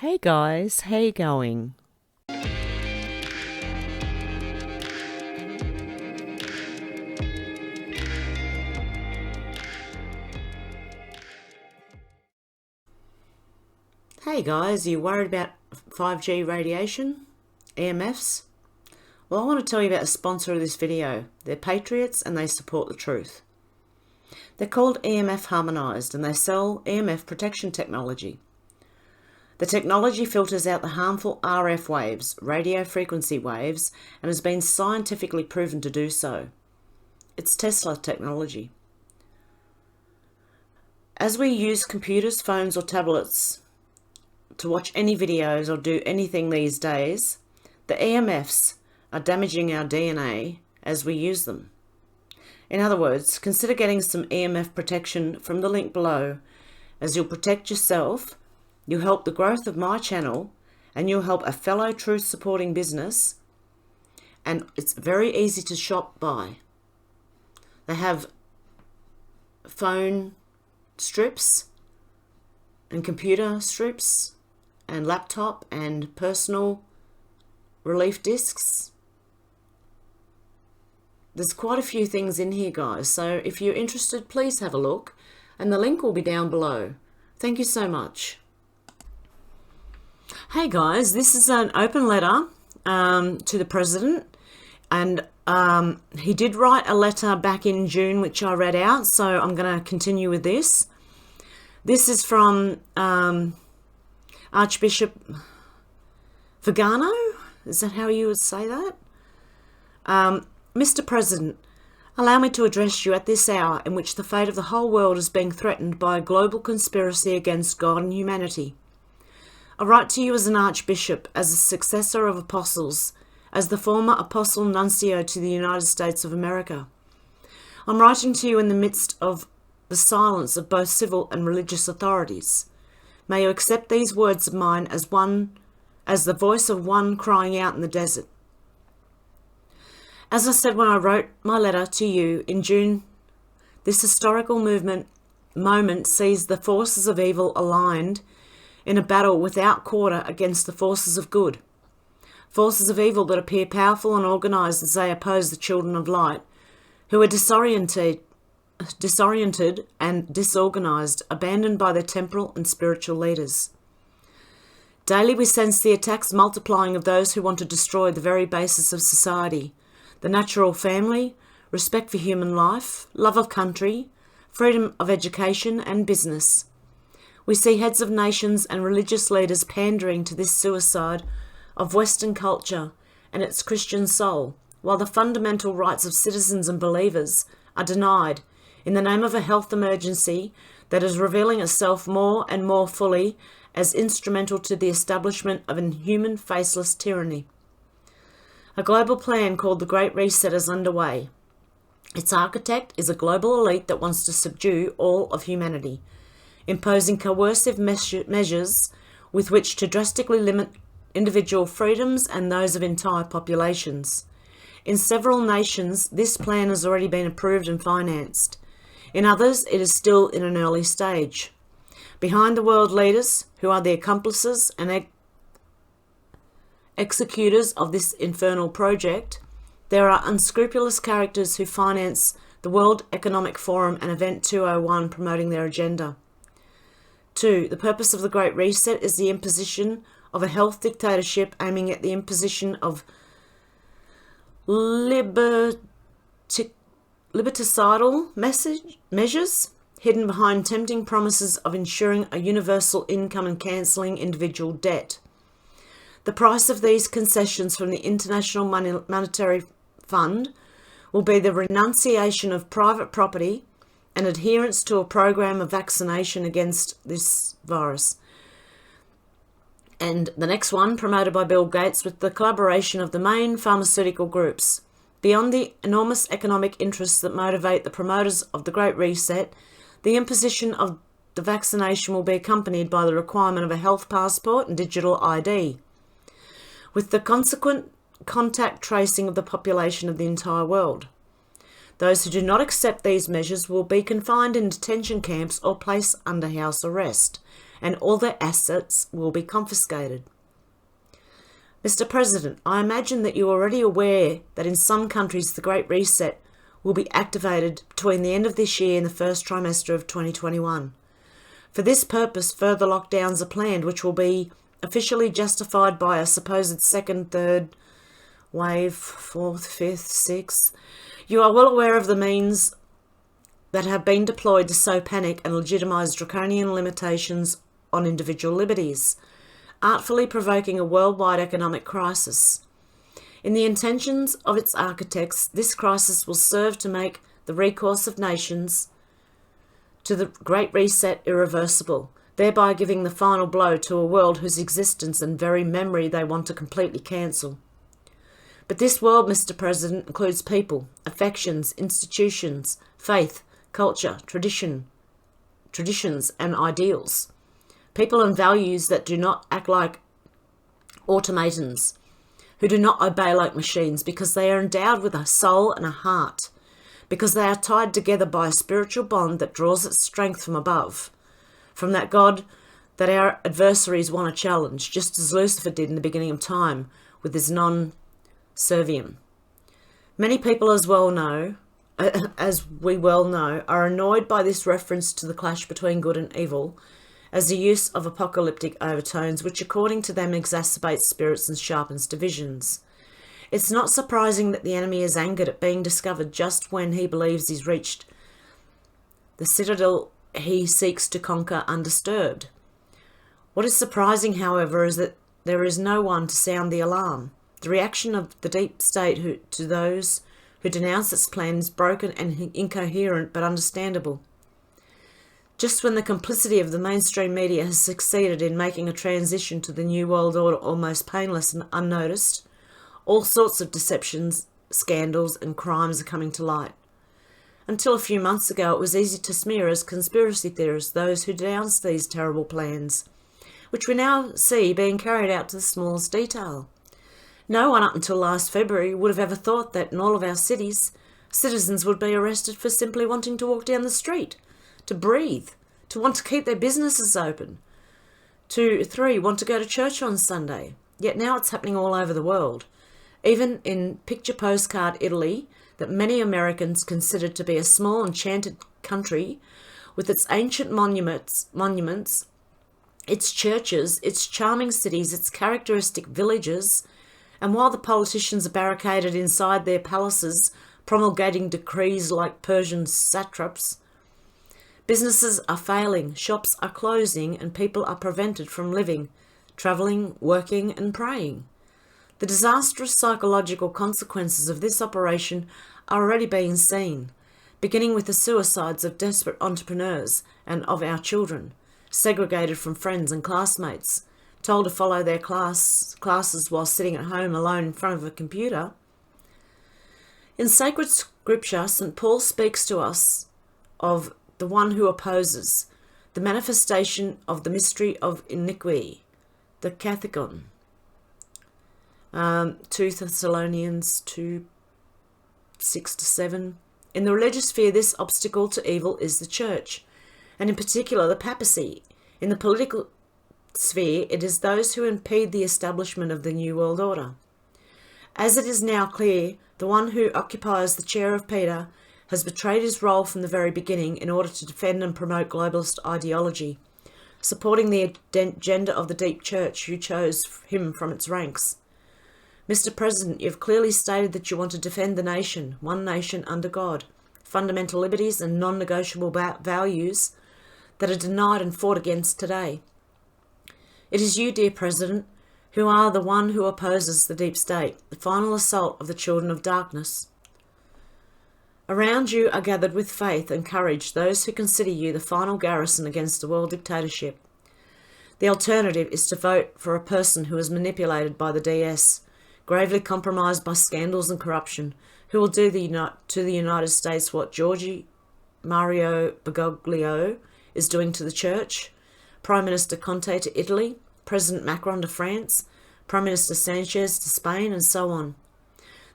Hey guys, how you going? Hey guys, are you worried about 5G radiation? EMFs? Well, I want to tell you about a sponsor of this video. They're patriots and they support the truth. They're called EMF Harmonised and they sell EMF protection technology. The technology filters out the harmful RF waves, radio frequency waves, and has been scientifically proven to do so. It's Tesla technology. As we use computers, phones or tablets to watch any videos or do anything these days, the EMFs are damaging our DNA as we use them. In other words, consider getting some EMF protection from the link below, as you'll protect yourself, you'll help the growth of my channel, and you'll help a fellow truth supporting business, and it's very easy to shop by. They have phone strips and computer strips and laptop and personal relief discs. There's quite a few things in here, guys, so if you're interested, please have a look, and the link will be down below. Thank you so much. Hey guys, this is an open letter to the President, and he did write a letter back in June which I read out, so I'm going to continue with this. This is from Archbishop Vigano. Is that how you would say that? Mr. President, allow me to address you at this hour in which the fate of the whole world is being threatened by a global conspiracy against God and humanity. I write to you as an Archbishop, as a successor of apostles, as the former Apostle Nuncio to the United States of America. I'm writing to you in the midst of the silence of both civil and religious authorities. May you accept these words of mine as the voice of one crying out in the desert. As I said when I wrote my letter to you in June, this historical moment sees the forces of evil aligned in a battle without quarter against the forces of good. Forces of evil that appear powerful and organised as they oppose the children of light, who are disoriented and disorganised, abandoned by their temporal and spiritual leaders. Daily we sense the attacks multiplying of those who want to destroy the very basis of society, the natural family, respect for human life, love of country, freedom of education and business. We see heads of nations and religious leaders pandering to this suicide of Western culture and its Christian soul, while the fundamental rights of citizens and believers are denied in the name of a health emergency that is revealing itself more and more fully as instrumental to the establishment of inhuman, faceless tyranny. A global plan called the Great Reset is underway. Its architect is a global elite that wants to subdue all of humanity, imposing coercive measures with which to drastically limit individual freedoms and those of entire populations. In several nations, this plan has already been approved and financed. In others, it is still in an early stage. Behind the world leaders, who are the accomplices and executors of this infernal project, there are unscrupulous characters who finance the World Economic Forum and Event 201 promoting their agenda. 2. The purpose of the Great Reset is the imposition of a health dictatorship aiming at the imposition of liberticidal measures hidden behind tempting promises of ensuring a universal income and cancelling individual debt. The price of these concessions from the International Monetary Fund will be the renunciation of private property and adherence to a program of vaccination against this virus. And the next one, promoted by Bill Gates with the collaboration of the main pharmaceutical groups. Beyond the enormous economic interests that motivate the promoters of the Great Reset, the imposition of the vaccination will be accompanied by the requirement of a health passport and digital ID, with the consequent contact tracing of the population of the entire world. Those who do not accept these measures will be confined in detention camps or placed under house arrest, and all their assets will be confiscated. Mr. President, I imagine that you are already aware that in some countries the Great Reset will be activated between the end of this year and the first trimester of 2021. For this purpose, further lockdowns are planned, which will be officially justified by a supposed second, third wave, fourth, fifth, sixth. You are well aware of the means that have been deployed to sow panic and legitimise draconian limitations on individual liberties, artfully provoking a worldwide economic crisis. In the intentions of its architects, this crisis will serve to make the recourse of nations to the Great Reset irreversible, thereby giving the final blow to a world whose existence and very memory they want to completely cancel. But this world, Mr. President, includes people, affections, institutions, faith, culture, traditions and ideals. People and values that do not act like automatons, who do not obey like machines, because they are endowed with a soul and a heart, because they are tied together by a spiritual bond that draws its strength from above, from that God that our adversaries want to challenge, just as Lucifer did in the beginning of time with his non-servium. Many people, as we well know, are annoyed by this reference to the clash between good and evil, as the use of apocalyptic overtones, which according to them exacerbates spirits and sharpens divisions. It's not surprising that the enemy is angered at being discovered just when he believes he's reached the citadel he seeks to conquer undisturbed. What is surprising, however, is that there is no one to sound the alarm. The reaction of the deep state to those who denounce its plan is broken and incoherent but understandable. Just when the complicity of the mainstream media has succeeded in making a transition to the New World Order almost painless and unnoticed, all sorts of deceptions, scandals and crimes are coming to light. Until a few months ago, it was easy to smear as conspiracy theorists those who denounced these terrible plans, which we now see being carried out to the smallest detail. No one up until last February would have ever thought that in all of our cities, citizens would be arrested for simply wanting to walk down the street, to breathe, to want to keep their businesses open, to want to go to church on Sunday. Yet now it's happening all over the world. Even in picture postcard Italy, that many Americans consider to be a small enchanted country with its ancient monuments, its churches, its charming cities, its characteristic villages, and while the politicians are barricaded inside their palaces, promulgating decrees like Persian satraps, businesses are failing, shops are closing, and people are prevented from living, travelling, working, and praying. The disastrous psychological consequences of this operation are already being seen, beginning with the suicides of desperate entrepreneurs and of our children, segregated from friends and classmates, told to follow their classes while sitting at home alone in front of a computer. In sacred scripture, St. Paul speaks to us of the one who opposes, the manifestation of the mystery of iniquity, the kathekon. 2 Thessalonians 2, 6-7. In the religious sphere, this obstacle to evil is the church, and in particular the papacy. In the political sphere, it is those who impede the establishment of the New World Order. As it is now clear, the one who occupies the chair of Peter has betrayed his role from the very beginning in order to defend and promote globalist ideology, supporting the agenda of the deep church who chose him from its ranks. Mr. President, you have clearly stated that you want to defend the nation, one nation under God, fundamental liberties and non-negotiable values that are denied and fought against today. It is you, dear President, who are the one who opposes the deep state, the final assault of the children of darkness. Around you are gathered with faith and courage those who consider you the final garrison against the world dictatorship. The alternative is to vote for a person who is manipulated by the DS, gravely compromised by scandals and corruption, who will do to the United States what Giorgi Mario Bergoglio is doing to the church, Prime Minister Conte to Italy, President Macron to France, Prime Minister Sanchez to Spain, and so on.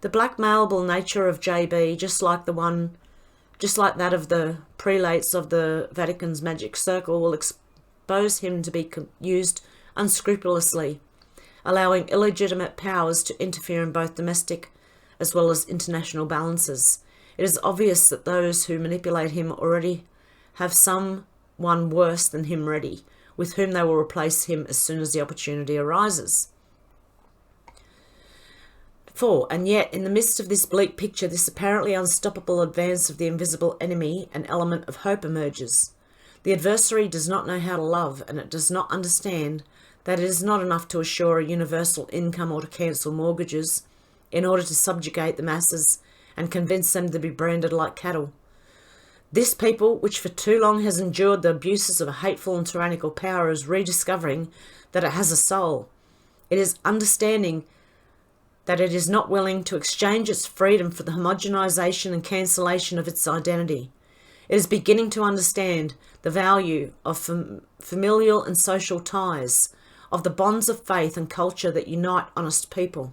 The blackmailable nature of JB, just like that of the prelates of the Vatican's magic circle, will expose him to be used unscrupulously, allowing illegitimate powers to interfere in both domestic as well as international balances. It is obvious that those who manipulate him already have someone worse than him ready, with whom they will replace him as soon as the opportunity arises. 4. And yet, in the midst of this bleak picture, this apparently unstoppable advance of the invisible enemy, an element of hope emerges. The adversary does not know how to love, and it does not understand that it is not enough to assure a universal income or to cancel mortgages in order to subjugate the masses and convince them to be branded like cattle. This people, which for too long has endured the abuses of a hateful and tyrannical power, is rediscovering that it has a soul. It is understanding that it is not willing to exchange its freedom for the homogenization and cancellation of its identity. It is beginning to understand the value of familial and social ties, of the bonds of faith and culture that unite honest people.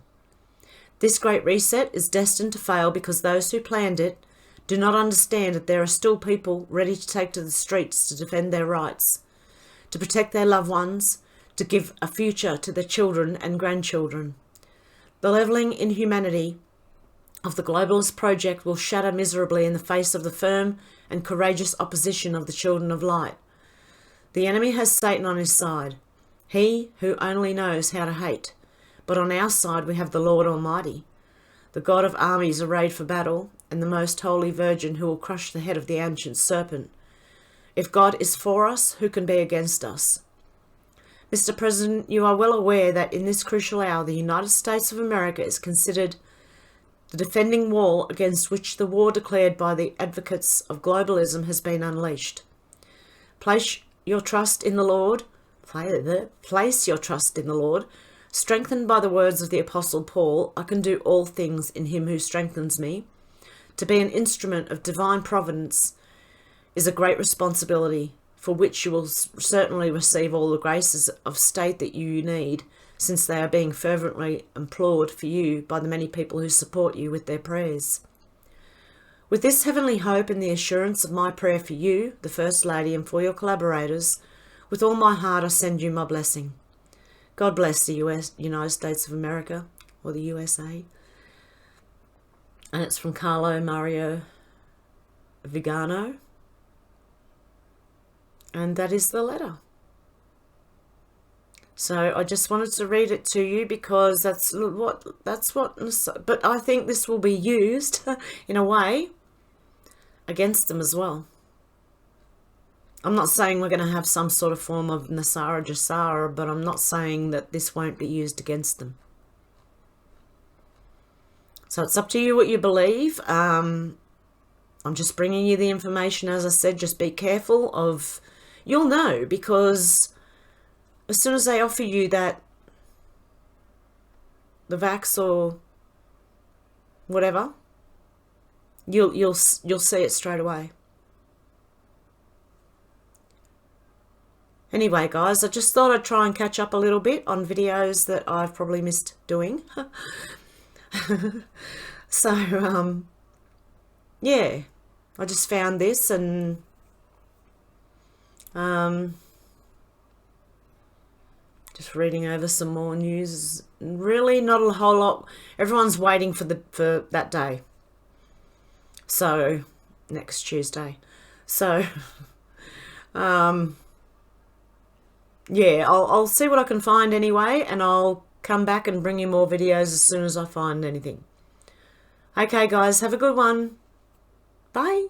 This great reset is destined to fail because those who planned it do not understand that there are still people ready to take to the streets to defend their rights, to protect their loved ones, to give a future to their children and grandchildren. The levelling inhumanity of the globalist project will shatter miserably in the face of the firm and courageous opposition of the children of light. The enemy has Satan on his side, he who only knows how to hate. But on our side we have the Lord Almighty, the God of armies arrayed for battle, and the most holy Virgin who will crush the head of the ancient serpent. If God is for us, who can be against us? Mr. President, you are well aware that in this crucial hour the United States of America is considered the defending wall against which the war declared by the advocates of globalism has been unleashed. Place your trust in the Lord. Place your trust in the Lord. Strengthened by the words of the Apostle Paul, I can do all things in him who strengthens me. To be an instrument of divine providence is a great responsibility, for which you will certainly receive all the graces of state that you need, since they are being fervently implored for you by the many people who support you with their prayers. With this heavenly hope and the assurance of my prayer for you, the First Lady, and for your collaborators, with all my heart I send you my blessing. God bless the United States of America, or the USA. And it's from Carlo Mario Vigano. And that is the letter. So I just wanted to read it to you because that's what, but I think this will be used in a way against them as well. I'm not saying we're going to have some sort of form of Nasara Jasara, but I'm not saying that this won't be used against them. So it's up to you what you believe. I'm just bringing you the information. As I said, just be careful of, you'll know, because as soon as they offer you that, the vax or whatever, you'll see it straight away. Anyway, guys, I just thought I'd try and catch up a little bit on videos that I've probably missed doing. So, yeah, I just found this and just reading over some more news. Really not a whole lot. Everyone's waiting for that day. So, next Tuesday. So, yeah, I'll see what I can find anyway, and I'll come back and bring you more videos as soon as I find anything. Okay, guys, have a good one. Bye.